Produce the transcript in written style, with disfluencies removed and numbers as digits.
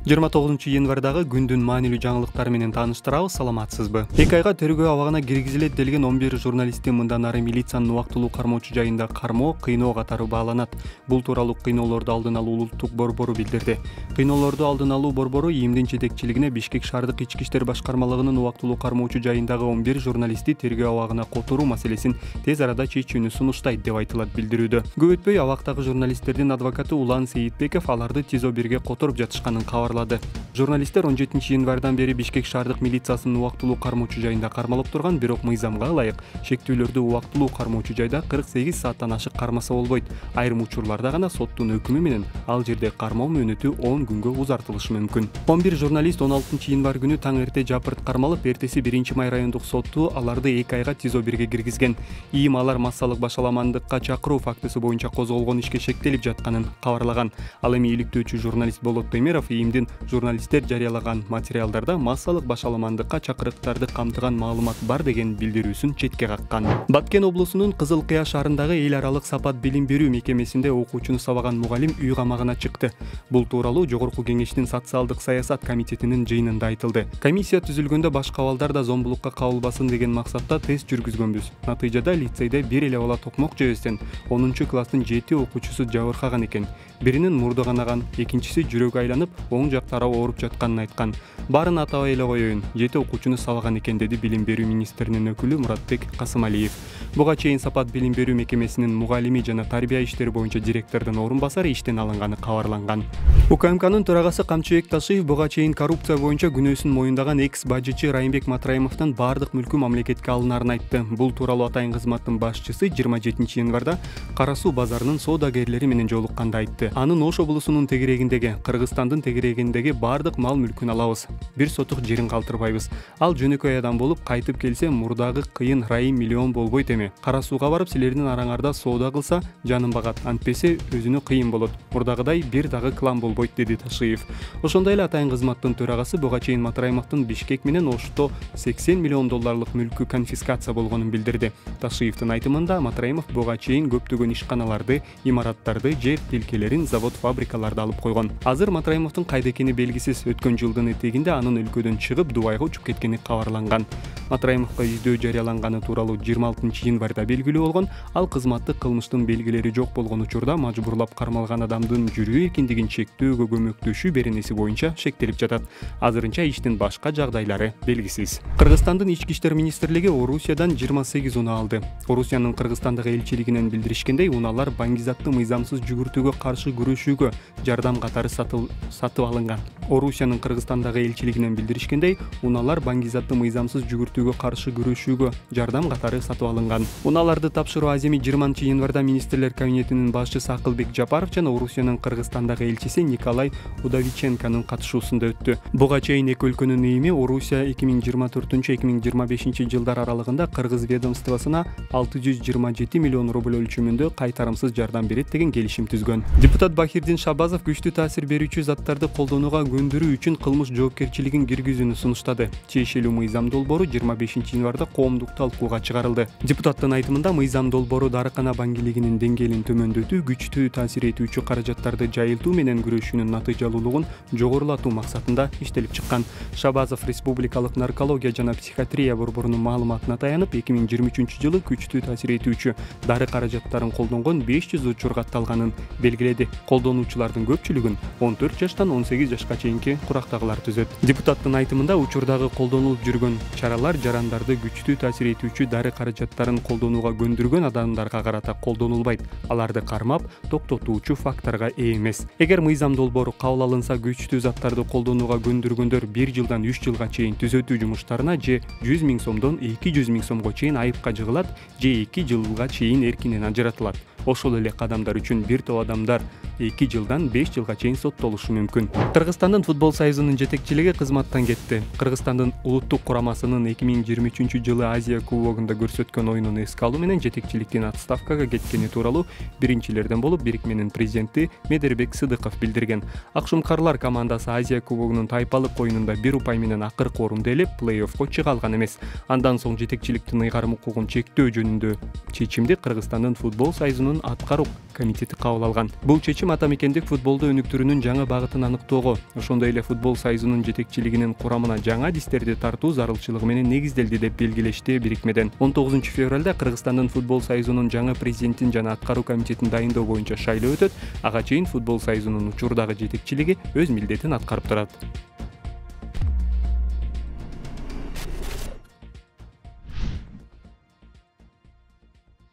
29-январдагы күндүн маанилүү жаңылыктары менен тааныштырабыз, саламатсызбы? 2 айга тергөө абагына киргизилет делген 11 журналисттин мындан ары милициянын убактылуу кармоочу жайында кармоо, кыйноо катары бааланат. Бул тууралуу кыйноолорду алдын алуу улуттук борбору билдирди. Кыйноолорду алдын алуу борбору ИИМдин жетекчилигине Бишкек шаардык ички иштер башкармалыгынын убактылуу кармоочу жайындагы 11 журналистти тергөө абагына которуу маселесин тез арада чечүүнү сунуштайт деп айтылат билдирүүдө. Көп өтпөй абактагы журналисттердин адвокаты Улан Сейитбеков аларды ТИЗО 1 которуп жатышканын кабарлады. Журналисттер 17-январдан бери Бишкек шаардык милициясынын убактылуу кармоочу жайында кармалып турган, бирок мыйзамга ылайык шектүүлөрдү убактылуу кармоочу жайда 48 сааттан ашык кармаса болбойт. Айрым учурларда гана соттун өкүмү менен ал жерде кармоо мөөнөтү 10 күнгө узартылышы мүмкүн. 11 журналист 16-январ күнү таң эрте жапырт кармалып, эртеси 1-май райондук сотту аларды 2 айга ТИЗО 1 киргизген. ИИМ алар массалык башаламандыкка чакыруу фактысы боюнча козголгон ишке шектелип жатканын кабарлаган. Ал эми иликтөөчү журналист Болот Темиров ИИМдин журналисттер жарыялаган материалдарда массалык башаламандыкка чакырыктарды камтыган маалымат бар деген билдирүүсүн четке каккан. Баткен облусунун Кызыл Кыя шаарындагы эл аралык сапат билим берүү мекемесинде окуучуну сабаган мугалим үй камагына чыкты. Бул тууралуу Жогорку Кеңештин социалдык саясат комитетинин жыйынында айтылды. Комиссия түзүлгөндө башка балдар да зомбулукка кабылбасын деген максатта тест жүргүзгөнбүз. Натыйжада лицейде бир эле бала токмок жебестен 10-класстын 7 окуучусу жабыркаган экен. Биринин мурду канаган, экинчиси жүрөгү айланып, оң жак тарабы ооруп жатканын айткан. Барын атабай эле коеюн, 7 окуучуну сабаган экен, деди билим берүү министринин өкүлү Муратбек Касымалиев. Буга чейин сапат билим берүү мекемесинин мугалими жана тарбия иштери боюнча директордун орун басары иштен алынганы кабарланган. УКМКнын төрагасы Камчыбек Ташиев буга чейин коррупция боюнча күнөөсүн моюндаган экс-бажычы Райымбек Матраимовдун бардык мүлкү мамлекетке алынарын айтты. Бул тууралуу атайын кызматтын башчысы 27-январда Кара Суу базарынын соодагерлери менен жолукканда айтты. Анын Ош облусунун тегерегиндеги, Кыргызстандын тегерегиндеги бардык мал мүлкүн алабыз. Бир сотук жерин калтырбайбыз. Ал жөнөкөй адам болуп кайтып келсе, мурдагы кыйын Райым миллион болбойт эми. Кара Сууга барып силердин араңарда соода кылса, жанын багат, антпесе өзүнө кыйын болот. Мурдагыдай бир дагы клан болбойт, деди Ташиев. Ошондой эле атайын кызматтын төрагасы буга чейин Матраимовдун Бишкек менен Ошто 80 миллион долларлык мүлкү конфискация болгонун билдирди. Ташиевдин айтымында Матраимов буга чейин көптөгөн ишканаларды, имараттарды, жер тилкелерин, завод-фабрикаларды алып койгон. Азыр Матраимовдун кайда экени белгисиз. Өткөн жылдын этегинде анын өлкөдөн чыгып Дубайга учуп кеткени кабарланган. Матраимовго издөө жарыяланганы тууралуу 26-январда белгилүү болгон. Ал кызматтык кылмыштын белгилери жок болгон учурда мажбурлап кармалган адамдын жүрүү эркиндигин чектөөгө көмөктөшүү беренеси боюнча шектелип жатат. Азырынча иштин башка жагдайлары белгисиз. Кыргызстандын ички иштер министрлиги Орусиядан 28 унаа алды. Орусиянын Кыргызстандагы элчилигинен билдиришкендей, унаалар баңгизатты мыйзамсыз жүгүртүүгө каршы күрөшүүгө жардам катары сатып алынган. Орусиянын Кыргызстандагы элчилигинен билдиришкендей, унаалар баңгизатты мыйзамсыз жүгүртүүгө каршы күрөшүүгө жардам катары сатып алынган. Унааларды тапшыруу аземи 20-январда министрлер кабинетинин башчысы Акылбек Жапаров жана Орусиянын Кыргызстандагы элчиси Николай Удовиченконун катышуусунда өттү. Буга чейин эки өлкөнүн ИИМи Орусия 2024-2025 жылдар аралыгында Кыргыз ведомствосуна 627 миллион рубль өлчөмүндө кайтарымсыз жардам берет деген келишим түзгөн. Депутат Бахирдин Шабазов күчтүү таасир берүүчү заттарды колдонууга көндүрүү үчүн кылмыш жоопкерчилигин киргизүүнү сунуштады. Тиешелүү мыйзам долбоору 25-январда коомдук талкууга чыгарылды. Депутаттын айтымында мыйзам долбоору дарыкана баңгилигинин деңгээлин төмөндөтүү, күчтүү таасир этүүчү каражаттарды жайылтуу менен күрөшүүнүн натыйжалуулугун жогорулатуу максатында иштелип чыккан. Шабазов Республикалык наркология жана психиатрия борборунун маалыматына таянып, 2023-жылы күчтүү таасир этүүчү дары каражаттарын колдонгон 500 учур катталганын белгиледи. Колдонуучулардын көпчүлүгүн 14 жаштан 18 жашка чейинки курактагылар түзөт. Депутаттын айтымында учурдагы колдонулуп жүргөн чаралар жарандарды күчтүү таасир этүүчү дары каражаттарын колдонууга көндүргөн адамдарга карата колдонулбайт. Аларды кармап, токтотуучу факторго ээ эмес. Эгер мыйзам долбоору кабыл алынса, күчтүү заттарды колдонууга көндүргөндөр 1 жылдан 3 жылга чейин түзөтүү жумуштарына же 100 000 сомдон 200 000 сомго чейин айыпка жыгылат, же 2 жылга чейин эркинен ажыратылат. Ошол эле кадамдар үчүн бир топ адамдар 2 жылдан 5 жылга чейин соттолушу мүмкүн. Кыргызстандын футбол союзунун жетекчилиги кызматтан кетти. Кыргызстандын улуттук курамасынын 2023-жылы Азия кубогунда көрсөткөн оюнун эске алуу менен жетекчиликтин отставкага кеткени тууралуу биринчилерден болуп бирикменин президенти Медербек Сыдыков билдирген. Акшумкарлар командасы Азия кубогунун тайпалык оюнунда бир упай менен акыркы орунду ээлеп, плей-оффко чыга алган эмес. Андан соң жетекчиликтин ыйгарым укугун чектөө жөнүндө чечимди Кыргызстандын футбол союзунун аткаруу комитети кабыл алган. Бул чечим ата мекендик футболду өнүктүрүүнүн жаңы багытын аныктоо сого, ошондой эле футбол союзунун жетекчилигинин курамына жаңа адистерди тартуу зарылчылыгы менен негизделди деп белгилешти бирикмеден. 19 февралда Кыргызстандын футбол союзунун жаңы президентин жана аткаруу комитетин дайындоо боюнча шайлоо өтөт. Ага чейин футбол союзунун учурдагы жетекчилиги өз милдетин аткарып турат.